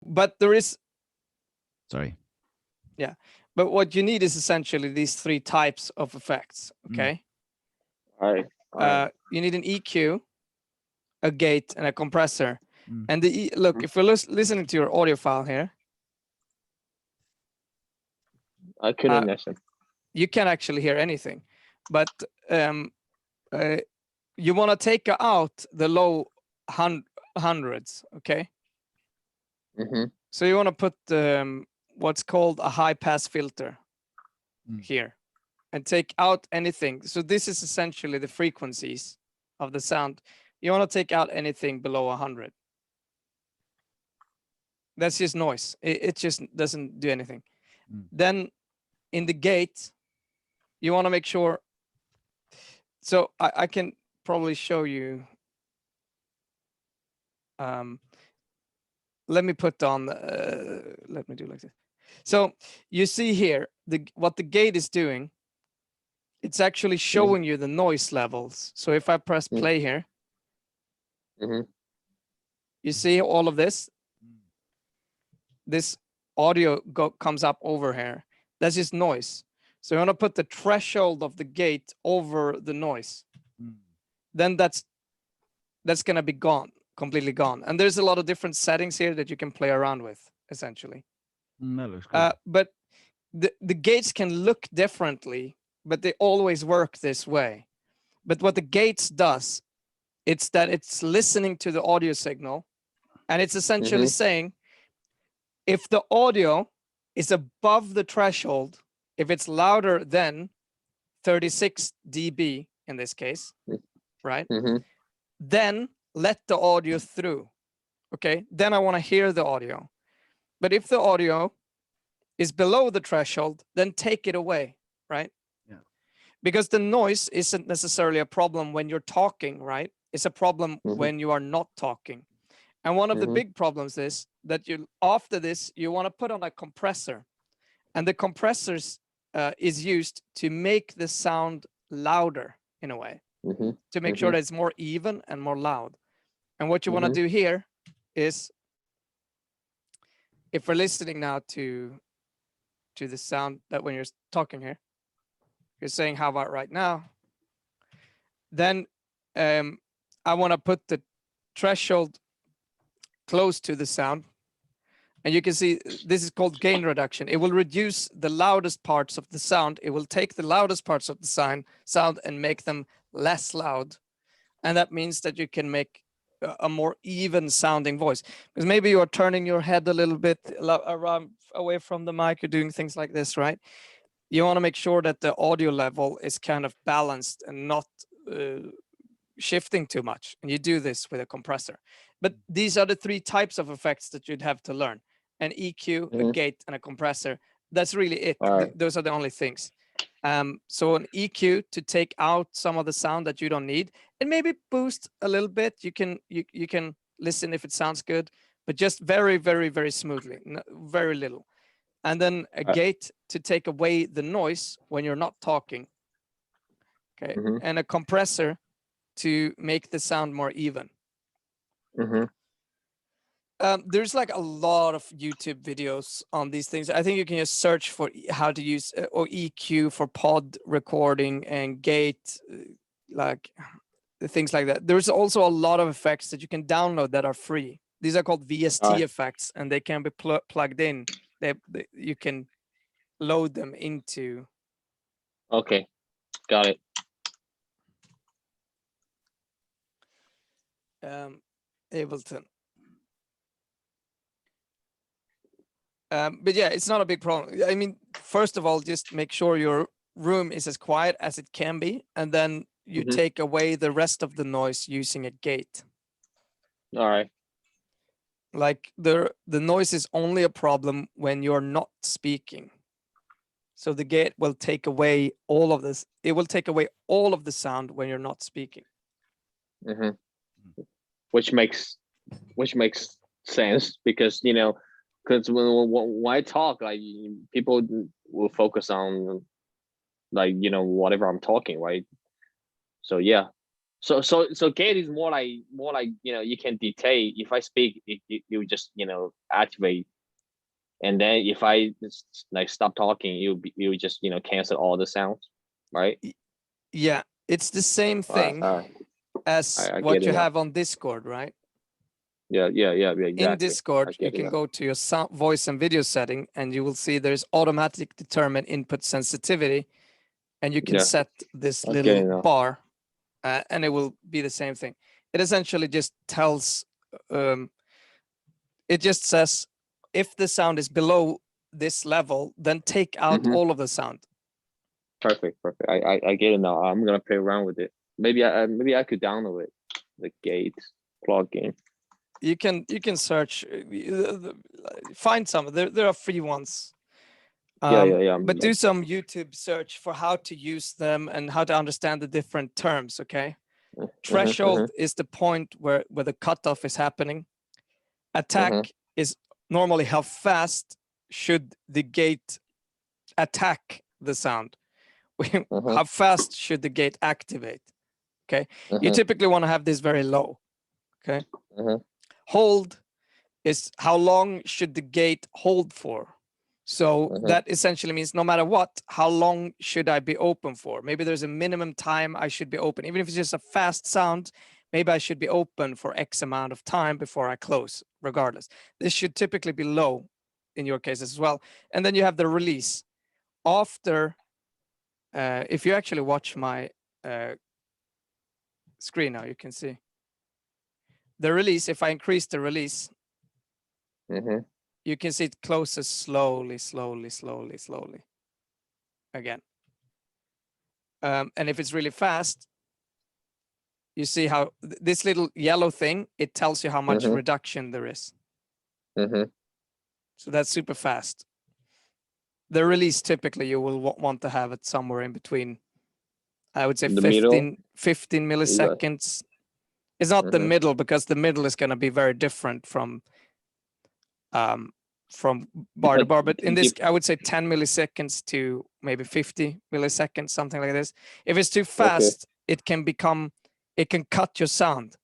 But there is, sorry. yeah, but what you need is essentially these three types of effects. Okay. All right. You need an EQ, a gate, and a compressor. Mm. And look, if we're listening to your audio file here, I couldn't listen. you can't actually hear anything, but you want to take out the low hundreds, okay? So you want to put what's called a high pass filter here and take out anything. So this is essentially the frequencies of the sound. You want to take out anything below 100. That's just noise. It just doesn't do anything. Then in the gate, you want to make sure. So I can probably show you. Let me put on, let me do like this. So you see here, what the gate is doing, it's actually showing you the noise levels. So if I press play here, you see all of this? This audio comes up over here. That's just noise. So you want to put the threshold of the gate over the noise. Then that's going to be gone, completely gone. And there's a lot of different settings here that you can play around with, essentially. That looks cool. But the gates can look differently, but they always work this way. But what the gates does, it's that it's listening to the audio signal, and it's essentially saying, if the audio is above the threshold, if it's louder than 36 dB in this case, right? Then let the audio through, okay? Then I want to hear the audio. But if the audio is below the threshold, then take it away, right? Yeah. Because the noise isn't necessarily a problem when you're talking, right? It's a problem when you are not talking. And one of the big problems is that after this, you want to put on a compressor. And the compressors is used to make the sound louder in a way, to make sure that it's more even and more loud. And what you want to do here is, if we're listening now to the sound that when you're talking here, you're saying, how about right now? Then I want to put the threshold close to the sound. And you can see this is called gain reduction. It will reduce the loudest parts of the sound. It will take the loudest parts of the sound and make them less loud. And that means that you can make a more even sounding voice. Because maybe you are turning your head a little bit around away from the mic, you're doing things like this, right? You want to make sure that the audio level is kind of balanced and not shifting too much. And you do this with a compressor. But these are the three types of effects that you'd have to learn: an EQ, a gate, and a compressor. That's really it. Those are the only things. So an EQ to take out some of the sound that you don't need, and maybe boost a little bit. You can listen if it sounds good, but just very, very, very smoothly, very little. And then a gate to take away the noise when you're not talking. Okay, and a compressor to make the sound more even. There's like a lot of YouTube videos on these things. I think you can just search for how to use or EQ for pod recording and gate, like things like that. There's also a lot of effects that you can download that are free. These are called VST effects, and they can be plugged in. You can load them into. Okay, got it. Ableton. But yeah, it's not a big problem. I mean, first of all, just make sure your room is as quiet as it can be, and then you take away the rest of the noise using a gate. All right. Like the noise is only a problem when you're not speaking. So the gate will take away all of this. It will take away all of the sound when you're not speaking. Which makes sense, because because when I talk, like, people will focus on, like, whatever I'm talking, right? So yeah, So gate is more like you can dictate. If I speak, you just activate, and then if I just like stop talking, you just cancel all the sounds, right? Yeah, it's the same thing as I what get it you now. have on Discord, right? Yeah, exactly. In I Discord, you get it can now. go to your sound, voice and video setting, and you will see there's automatic determine input sensitivity, and you can Yeah, set this I get little it now. bar, and it will be the same thing. It essentially just tells, it just says, if the sound is below this level, then take out Mhm. all of the sound. Perfect. I get it now. I'm gonna play around with it. Maybe I could download it, the gate plugin. You can search, find some. There are free ones. Yeah. But do some YouTube search for how to use them and how to understand the different terms. Okay. Threshold is the point where the cutoff is happening. Attack is normally how fast should the gate attack the sound. How fast should the gate activate? Okay. You typically want to have this very low. Okay. Hold is how long should the gate hold for? So that essentially means no matter what, how long should I be open for? Maybe there's a minimum time I should be open. Even if it's just a fast sound, maybe I should be open for X amount of time before I close, regardless. This should typically be low in your case as well. And then you have the release. After, if you actually watch my screen now, you can see the release. If I increase the release, you can see it closes slowly again. And if it's really fast, you see how this little yellow thing, it tells you how much reduction there is. So that's super fast. The release, typically you will want to have it somewhere in between, I would say 15 milliseconds. It's not the middle, because the middle is going to be very different from bar to bar, but in this, I would say 10 milliseconds to maybe 50 milliseconds, something like this. If it's too fast, it can cut your sound.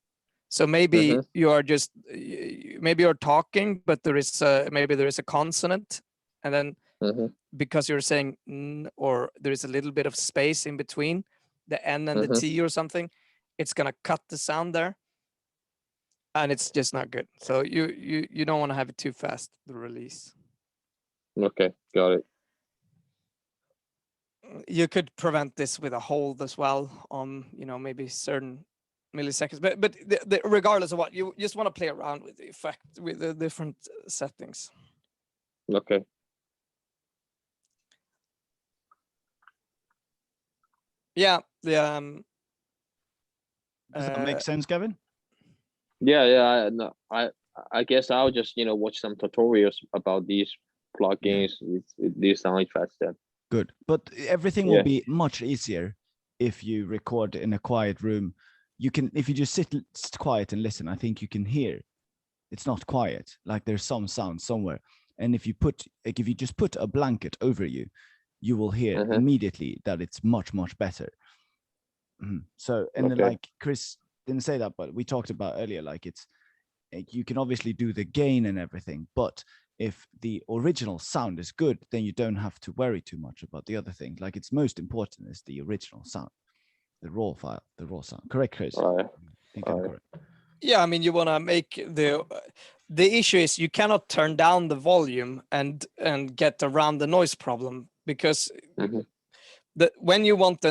So maybe you are just, maybe you're talking, but maybe there is a consonant, and then because you're saying n, or there is a little bit of space in between the N and the T or something, it's gonna cut the sound there. And it's just not good. So you don't want to have it too fast, the release. Okay, got it. You could prevent this with a hold as well on, maybe certain milliseconds. But regardless of what, you just want to play around with the effect, with the different settings. Okay. Yeah. Does that make sense, Gavin? Yeah. No, I guess I'll just watch some tutorials about these plugins. These sound effects then. Good, but everything will be much easier if you record in a quiet room. You can, if you just sit quiet and listen, I think you can hear it's not quiet, like there's some sound somewhere. And if you just put a blanket over you, you will hear immediately that it's much better. So, and then, like Chris didn't say that, but we talked about earlier, like you can obviously do the gain and everything, but if the original sound is good, then you don't have to worry too much about the other things. Like, it's most important is the original sound, the raw file, the raw sound. Correct, Chris? All right. I think I'm correct. Yeah, I mean, you want to make the issue is you cannot turn down the volume and get around the noise problem, because when you want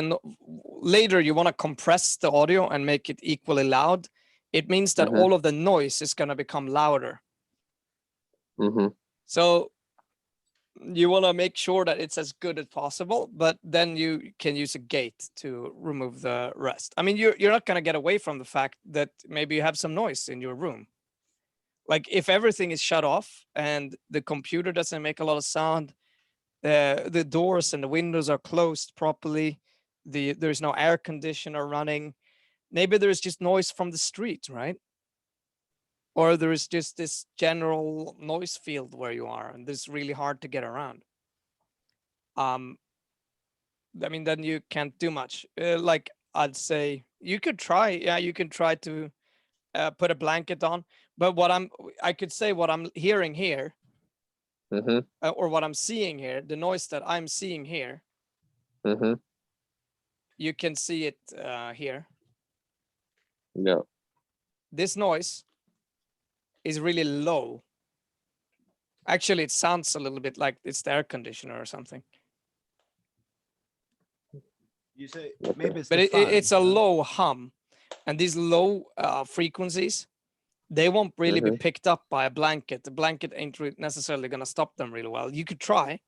later you want to compress the audio and make it equally loud. It means that all of the noise is going to become louder. So you want to make sure that it's as good as possible, but then you can use a gate to remove the rest. I mean, you're not going to get away from the fact that maybe you have some noise in your room. Like, if everything is shut off and the computer doesn't make a lot of sound, the doors and the windows are closed properly, there's no air conditioner running, maybe there's just noise from the street, right? Or there is just this general noise field where you are, and it's really hard to get around. I mean, then you can't do much. Like, I'd say, You could try. Yeah, you can try to put a blanket on. But I could say what I'm hearing here, or what I'm seeing here, the noise that I'm seeing here. You can see it here. Yeah. This noise is really low. Actually, it sounds a little bit like it's the air conditioner or something. You say maybe it's But the fan, it's a low hum, and these low frequencies, they won't really be picked up by a blanket. The blanket ain't necessarily gonna stop them really well. You could try.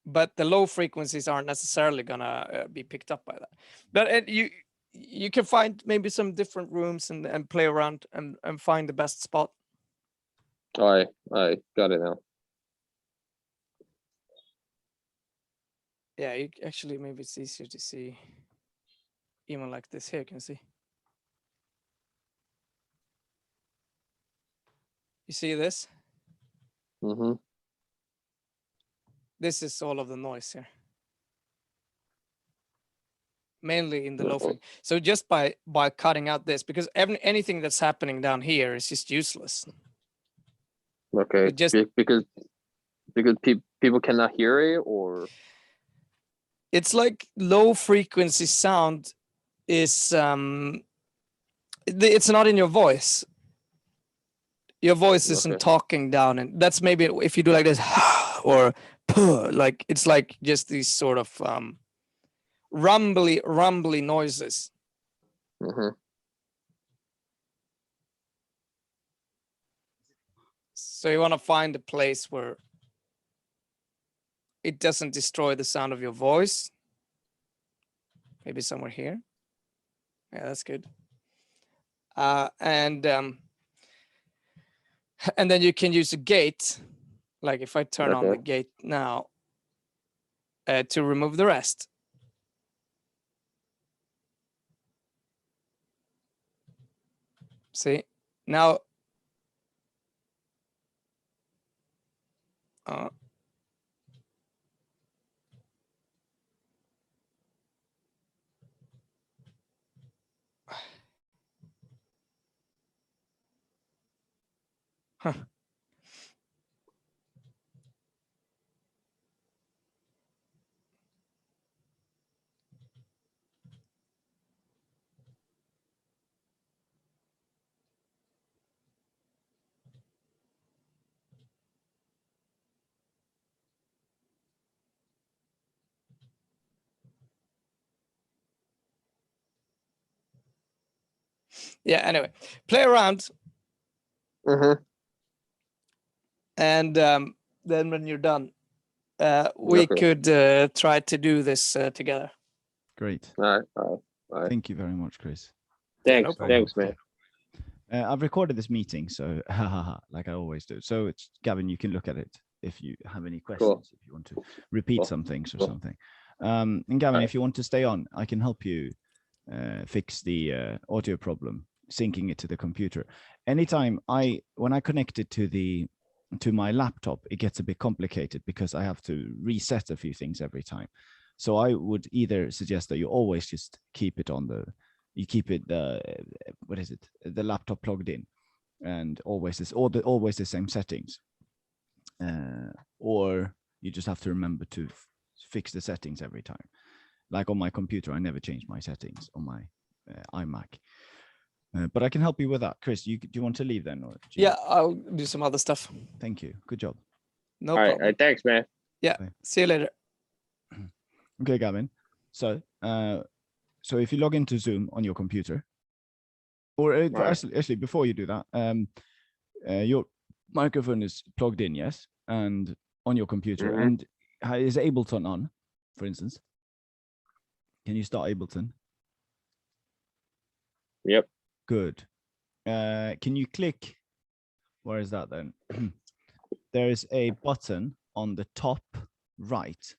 But the low frequencies aren't necessarily gonna be picked up by that. But you can find maybe some different rooms and play around and find the best spot. I got it now. Yeah, actually maybe it's easier to see even like this here. You can see. You see this? This is all of the noise here. Mainly in the low frequency. So just by cutting out this, because anything that's happening down here is just useless. Okay. It just because people cannot hear it, or it's like low frequency sound is it's not in your voice. Your voice isn't talking down, and that's maybe if you do like this or like it's like just these sort of rumbly noises. So you want to find a place where it doesn't destroy the sound of your voice. Maybe somewhere here. Yeah, that's good. And then you can use a gate. Like if I turn on the gate now to remove the rest. See, now yeah, anyway, play around. And then when you're done, we could try to do this together. Great. All right. Thank you very much, Chris. Thanks, no thanks, man. I've recorded this meeting, so like I always do. So it's Gavin, you can look at it if you have any questions, if you want to repeat some things or something. And Gavin, if you want to stay on, I can help you fix the audio problem, syncing it to the computer. Anytime when I connect it to my laptop, it gets a bit complicated because I have to reset a few things every time. So I would either suggest that you always just keep it on the laptop plugged in, and always the same settings, or you just have to remember to fix the settings every time. Like on my computer, I never change my settings on my iMac. But I can help you with that. Chris, do you want to leave then? Or yeah, I'll do some other stuff. Thank you. Good job. No problem. All right, thanks, man. Yeah, see you later. Okay, Gavin. So if you log into Zoom on your computer, or actually before you do that, your microphone is plugged in, yes, and on your computer, and is Ableton on, for instance? Can you start Ableton? Yep. Good. Can you click? Where is that then? There is a button on the top right.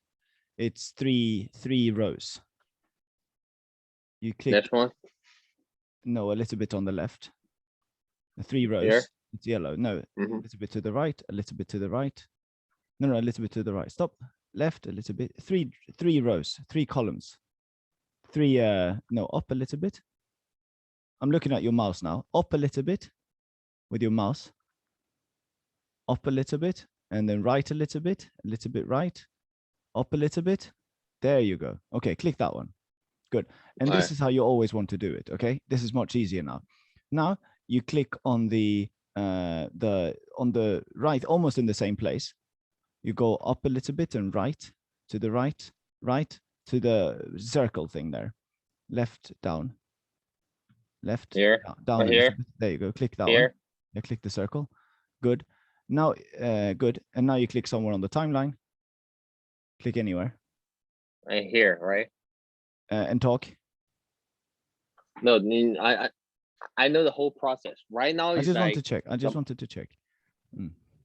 It's three rows. You click. Next one. No, a little bit on the left. The 3 rows. Here? It's yellow. No, a little bit to the right. A little bit to the right. No, a little bit to the right. Stop. left a little bit, three rows, 3 columns, no, up a little bit. I'm looking at your mouse now. Up a little bit with your mouse. Up a little bit, and then right a little bit right, up a little bit. There you go. Okay, click that one. Good. And this is how you always want to do it. Okay, this is much easier now. Now you click on the right, almost in the same place. You go up a little bit and right to the right to the circle thing there. Left, down, left, Here, down right a here, little bit. There you go. Click that one. here. Yeah, click the circle. Good. Now, good. And now you click somewhere on the timeline. Click anywhere Right here, right? and talk. No, I know the whole process. Right now, I it's just want like to check. I just wanted to check.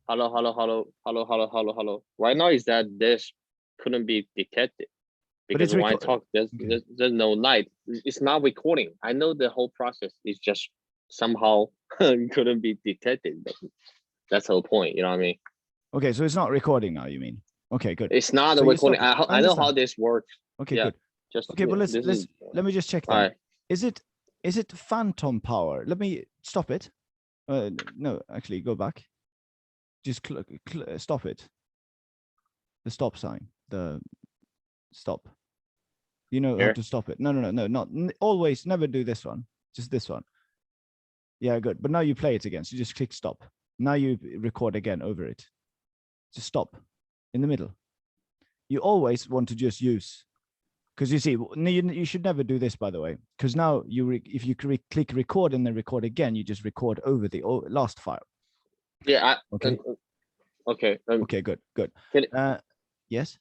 hello. Right now is that this couldn't be detected because it's when I record- talk, okay. there's no light. It's not recording. I know the whole process is just somehow couldn't be detected. That's the whole point. You know what I mean? Okay, so it's not recording now, you mean? Okay, good. It's not So a you recording. stop it. I know how understand. this works. Okay, Yeah. good. Just Okay, but let me just check all then. right. Is it phantom power? Let me stop it. No, actually go back. Just stop it. The stop sign, the stop. You know how Here? to stop it. No, not always. Never do this one. Just this one. Yeah, good. But now you play it again. So you just click stop. Now you record again over it. Just stop in the middle. You always want to just use, because you see, you should never do this, by the way, because now if you click record and then record again, you just record over the last file. Yeah. Okay. Okay. Okay, good. Yes.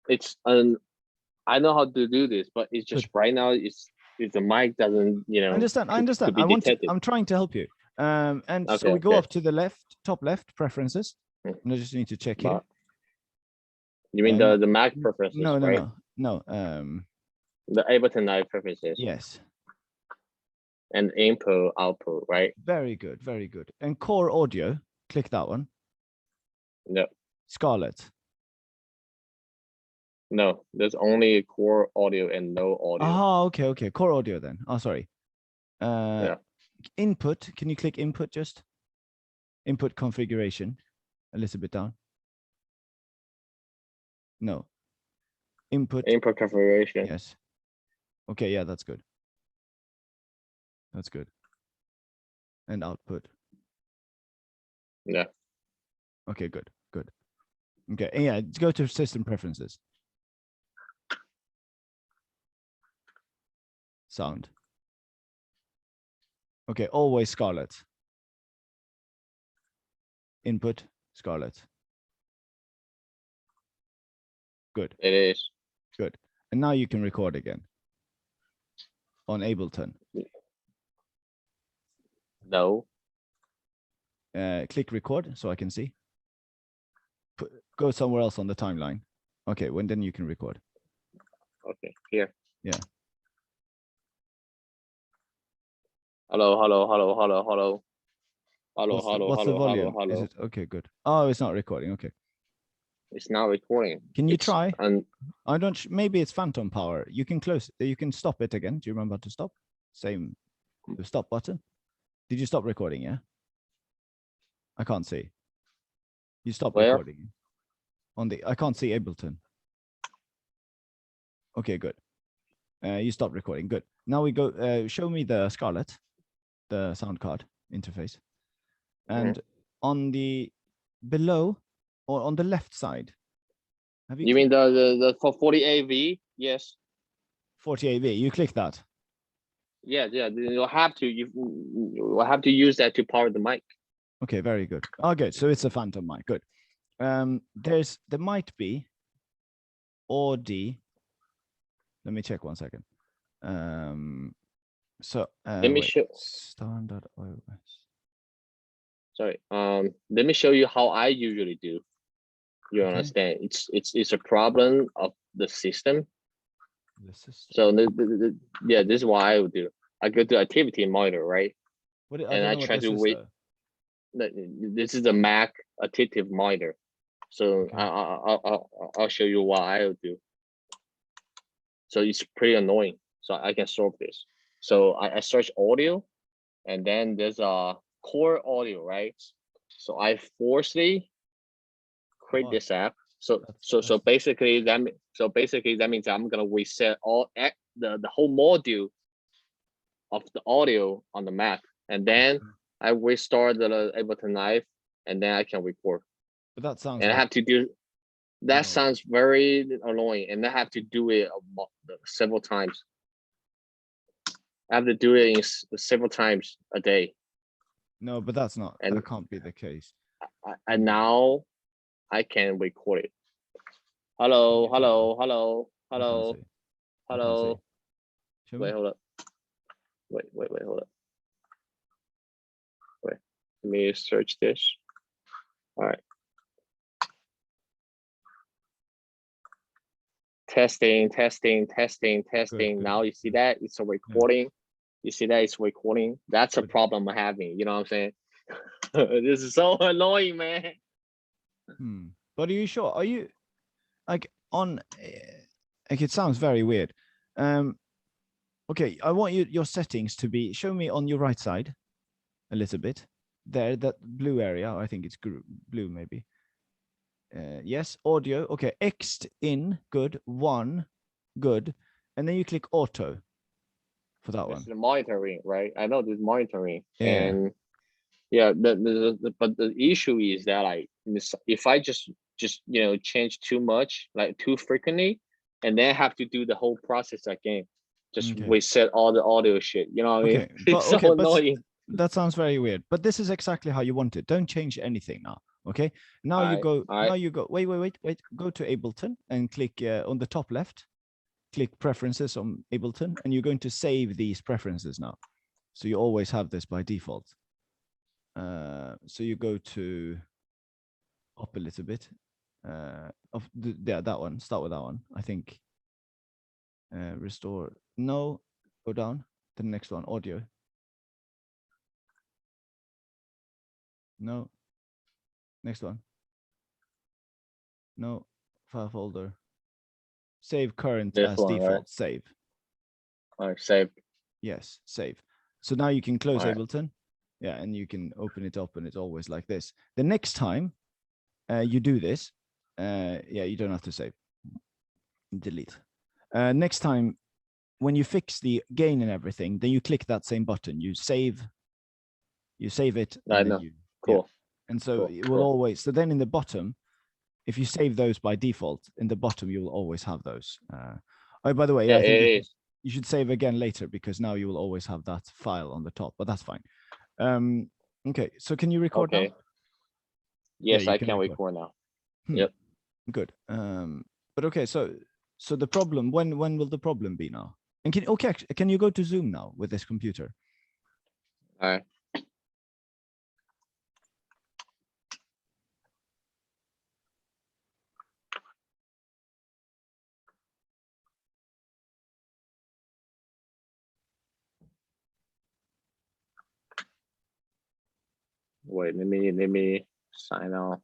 It's I know how to do this, but it's just right now it's the mic doesn't, you know. I understand. Could be I'm trying to help you. And so Okay, we go okay. up to the left, top left preferences. And I just need to check here. You mean the Mac preferences, right? No. The Ableton Live preferences. Yes. And input, output, right? Very good. Very good. And core audio, click that one. No. Scarlett. No, there's only core audio and no audio. Oh, okay. Core audio then. Oh, sorry. Yeah. Input. Can you click input just? Input configuration. A little bit down. No. Input configuration. Yes. Okay, yeah, that's good. That's good. And output. Yeah. Okay, good. Okay, and yeah, go to system preferences. Sound. Okay, always Scarlett. Input, Scarlett. Good. It is. Good. And now you can record again on Ableton. No. Click record so I can see. Go somewhere else on the timeline. Okay, then you can record. Okay, here. Yeah. Hello. What's the volume? Is it okay? Good. Oh, it's not recording. Okay. It's not recording. Can you try? I don't. Maybe it's phantom power. You can close. You can stop it again. Do you remember how to stop? Same. The stop button. Did you stop recording? Yeah. I can't see. You stopped recording. I can't see Ableton. Okay, good. You stopped recording. Good. Now we go. Show me the Scarlett, the sound card interface, and on the below or on the left side. You mean the for 40 AV? Yes. 40 AV. You click that. Yeah. You'll have to. You will have to use that to power the mic. Okay, very good. Oh, good. So it's a phantom mic. Good. There might be Audi. Let me check 1 second. So let me show. Standard.os. Sorry. Let me show you how I usually do. You understand? It's a problem of the system. So yeah, this is what I would do. I go to activity monitor, right? And I try to wait. This is the Mac active monitor. So Okay. I'll show you what I'll do. So it's pretty annoying. So I can solve this. So I search audio, and then there's a core audio, right? So I forcefully create Wow. this app. So That's- basically that means I'm gonna reset the whole module of the audio on the Mac, and then I restart the Ableton Live, and then I can record. But that sounds And I like have to do that. No. Sounds very annoying, and I have to do it several times. I have to do it several times a day, no, but that's not And- that can't be the case. and now I can record it. Hello, hello, hello, I can't hello, see. I can't hello. see. Show Wait, me. hold up. Wait, hold up. Wait, let me search this. All right. Testing. Good. Now you see that it's a recording. You see that it's recording. That's a Good. problem I'm having. You know what I'm saying? This is so annoying, man. But are you sure? Are you like on? Like it sounds very weird. Okay, I want your settings to be. Show me on your right side, a little bit. There, that blue area. I think it's blue, maybe. Yes, audio. Okay, X'd in. Good. 1. Good. And then you click auto for that This one. is the monitoring, right? I know this monitoring, Yeah. and yeah, but the issue is that like if I just change too much, like too frequently, and then have to do the whole process again, just Okay. reset all the audio shit. You know what I mean? Okay, but It's so okay, but annoying. that sounds very weird. But this is exactly how you want it. Don't change anything now. Okay. Now you go. Now you go. Wait. Go to Ableton and click on the top left. Click preferences on Ableton, and you're going to save these preferences now. So you always have this by default. So you go to up a little bit. Yeah, that one. Start with that one. I think. Restore. No, go down to the next one. Audio. No. Next one. No. File folder. Save current This as one, default. right? Save. All right, save. Yes, save. So now you can close All right. Ableton. Yeah, and you can open it up, and it's always like this. The next time you do this, yeah, you don't have to save. Delete. Next time, when you fix the gain and everything, then you click that same button. You save it. I And then know. you, Cool. and so Cool, it will cool. always. So then in the bottom, if you save those by default, in the bottom you will always have those. Oh, by the way, Yeah, I think it is. you should save again later, because now you will always have that file on the top. But that's fine. Okay, so can you record now? Okay. Yes, you I can can record. record now. Hmm. Yep. Good. But okay, so the problem, when will the problem be now? And can you go to Zoom now with this computer? All right. Wait, let me sign off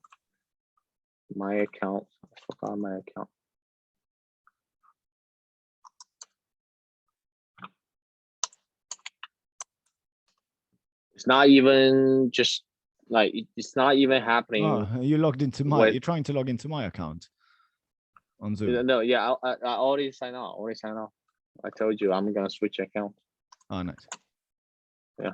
my account. I forgot my account. It's not even just like it's not even happening. Oh, you logged into my. with- You're trying to log into my account on Zoom. No, yeah, I already signed out. I told you I'm gonna switch account. Oh, nice. Yeah.